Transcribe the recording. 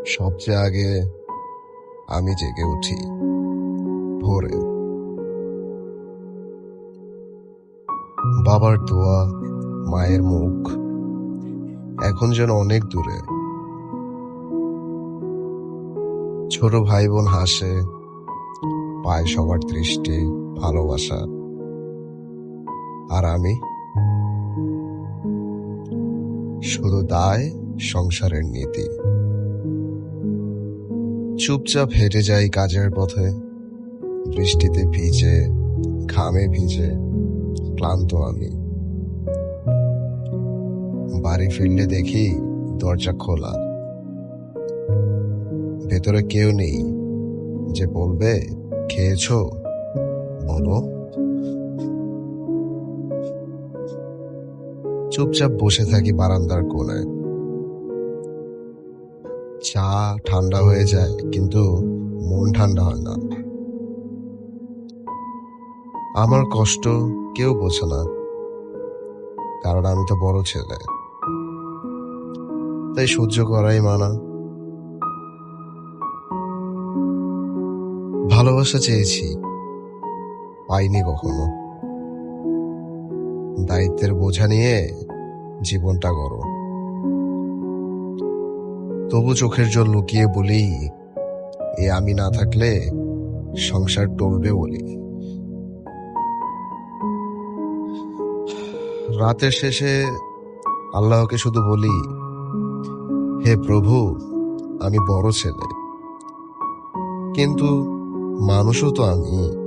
সবচেয়ে আগে আমি জেগে উঠি ভোরে। বাবার দোয়া, মায়ের মুখ এখন যেন অনেক দূরে। ছোট ভাই বোন হাসে, পায় সবার দৃষ্টি, ভালোবাসা। আর আমি শুধু দায়, সংসারের নীতি। চুপচাপ হেঁটে যাই কাজের পথে, বৃষ্টিতে ভিজে, ঘামে ভিজে, ক্লান্ত আমি। বাড়ি ফিরলে দেখি দরজা খোলা, ভেতরে কেউ নেই যে বলবে খেয়েছো, বলো। চুপচাপ বসে থাকি বারান্দার কোণায়। চা ঠান্ডা হয়ে যায়, কিন্তু মন ঠান্ডা হয় না। আমার কষ্ট কেউ বোঝে না, কারণ আমি তো বড় ছেলে, তাই সহ্য করাই মানা। ভালোবাসা চেয়েছি, পাইনি কখনো। দায়িত্বের বোঝা নিয়ে জীবনটা গড়ো। তবু চোখের জল লুকিয়ে বলি, এ আমি না থাকলে সংসার টলবে বলি। রাতের শেষে আল্লাহকে শুধু বলি, হে প্রভু, আমি বড় ছেলে, কিন্তু মানুষও তো আমি।